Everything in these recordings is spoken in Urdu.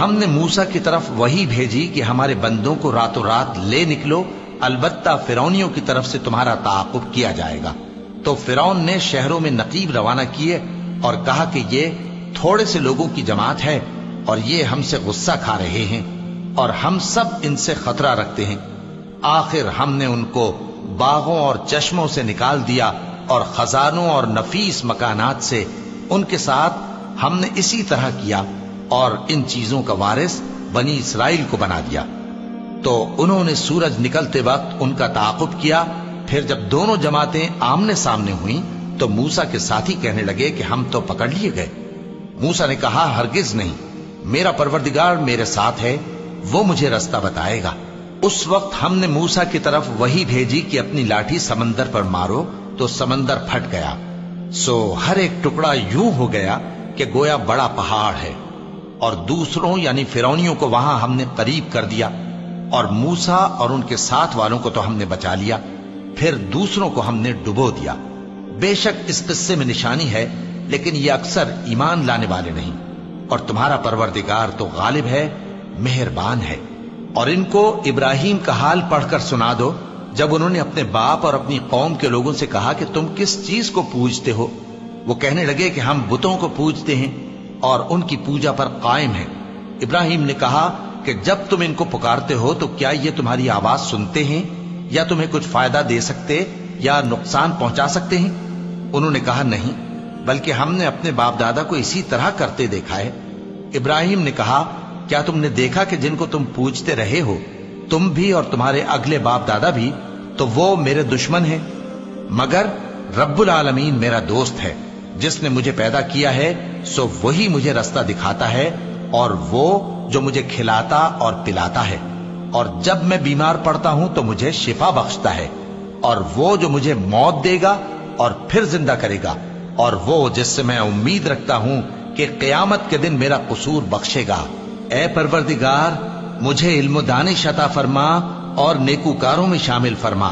ہم نے موسیٰ کی طرف وحی بھیجی کہ ہمارے بندوں کو راتوں رات لے نکلو، البتہ فرعونیوں کی طرف سے تمہارا تعاقب کیا جائے گا۔ تو فرعون نے شہروں میں نقیب روانہ کیے اور کہا کہ یہ تھوڑے سے لوگوں کی جماعت ہے اور یہ ہم سے غصہ کھا رہے ہیں اور ہم سب ان سے خطرہ رکھتے ہیں۔ آخر ہم نے ان کو باغوں اور چشموں سے نکال دیا اور خزانوں اور نفیس مکانات سے ان کے ساتھ ہم نے اسی طرح کیا اور ان چیزوں کا وارث بنی اسرائیل کو بنا دیا۔ تو انہوں نے سورج نکلتے وقت ان کا تعاقب کیا۔ پھر جب دونوں جماعتیں آمنے سامنے ہوئیں تو موسیٰ کے ساتھی کہنے لگے کہ ہم تو پکڑ لیے گئے۔ موسیٰ نے کہا ہرگز نہیں، میرا پروردگار میرے ساتھ ہے، وہ مجھے رستہ بتائے گا۔ اس وقت ہم نے موسیٰ کی طرف وحی بھیجی کہ اپنی لاٹھی سمندر پر مارو، تو سمندر پھٹ گیا، سو ہر ایک ٹکڑا یوں ہو گیا کہ گویا بڑا پہاڑ ہے، اور دوسروں یعنی فرعونیوں کو وہاں ہم نے قریب کر دیا، اور موسیٰ اور ان کے ساتھ والوں کو تو ہم نے بچا لیا، پھر دوسروں کو ہم نے ڈبو دیا۔ بے شک اس قصے میں نشانی ہے، لیکن یہ اکثر ایمان لانے والے نہیں، اور تمہارا پروردگار تو غالب ہے، مہربان ہے۔ اور ان کو ابراہیم کا حال پڑھ کر سنا دو، جب انہوں نے اپنے باپ اور اپنی قوم کے لوگوں سے کہا کہ تم کس چیز کو پوجتے ہو؟ وہ کہنے لگے کہ ہم بتوں کو پوجتے ہیں اور ان کی پوجا پر قائم ہیں۔ ابراہیم نے کہا کہ جب تم ان کو پکارتے ہو تو کیا یہ تمہاری آواز سنتے ہیں یا تمہیں کچھ فائدہ دے سکتے یا نقصان پہنچا سکتے ہیں؟ انہوں نے کہا نہیں، بلکہ ہم نے اپنے باپ دادا کو اسی طرح کرتے دیکھا ہے۔ ابراہیم نے کہا کیا تم نے دیکھا کہ جن کو تم پوجتے رہے ہو، تم بھی اور تمہارے اگلے باپ دادا بھی، تو وہ میرے دشمن ہیں، مگر رب العالمین میرا دوست ہے، جس نے مجھے پیدا کیا ہے سو وہی مجھے رستہ دکھاتا ہے، اور وہ جو مجھے کھلاتا اور پلاتا ہے، اور جب میں بیمار پڑتا ہوں تو مجھے شفا بخشتا ہے، اور وہ جو مجھے موت دے گا اور پھر زندہ کرے گا، اور وہ جس سے میں امید رکھتا ہوں کہ قیامت کے دن میرا قصور بخشے گا۔ اے پروردگار، مجھے علم و دانش عطا فرما اور نیکوکاروں میں شامل فرما،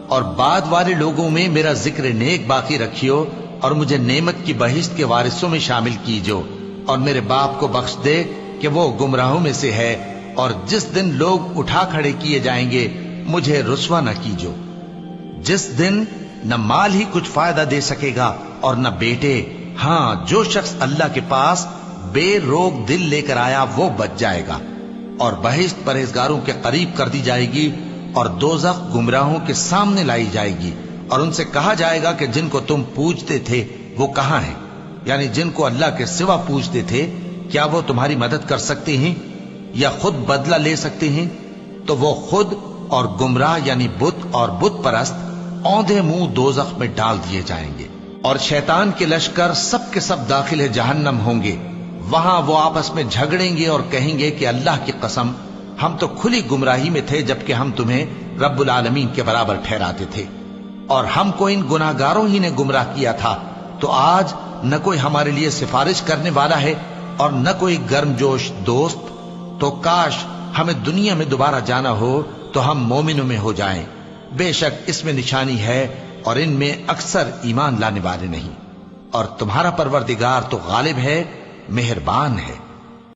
اور بعد والے لوگوں میں میرا ذکر نیک باقی رکھیو، اور مجھے نعمت کی بہشت کے وارثوں میں شامل کیجو، اور میرے باپ کو بخش دے کہ وہ گمراہوں میں سے ہے، اور جس دن لوگ اٹھا کھڑے کیے جائیں گے مجھے رسوا نہ کیجو، جس دن نہ مال ہی کچھ فائدہ دے سکے گا اور نہ بیٹے، ہاں جو شخص اللہ کے پاس بے روک دل لے کر آیا وہ بچ جائے گا، اور بہشت پرہیزگاروں کے قریب کر دی جائے گی، اور دوزخ گمراہوں کے سامنے لائی جائے گی، اور ان سے کہا جائے گا کہ جن کو تم پوجتے تھے وہ کہاں ہیں؟ یعنی جن کو اللہ کے سوا پوجتے تھے، کیا وہ تمہاری مدد کر سکتے ہیں یا خود بدلہ لے سکتے ہیں؟ تو وہ خود اور گمراہ یعنی بت اور بت پرست اوندھے منہ دوزخ میں ڈال دیے جائیں گے، اور شیطان کے لشکر سب کے سب داخل جہنم ہوں گے۔ وہاں وہ آپس میں جھگڑیں گے اور کہیں گے کہ اللہ کی قسم، ہم تو کھلی گمراہی میں تھے جبکہ ہم تمہیں رب العالمین کے برابر ٹھہراتے تھے، اور ہم کو ان گناہگاروں ہی نے گمراہ کیا تھا، تو آج نہ کوئی ہمارے لیے سفارش کرنے والا ہے اور نہ کوئی گرم جوش دوست، تو کاش ہمیں دنیا میں دوبارہ جانا ہو تو ہم مومنوں میں ہو جائیں۔ بے شک اس میں نشانی ہے اور ان میں اکثر ایمان لانے والے نہیں، اور تمہارا پروردگار تو غالب ہے، مہربان ہے۔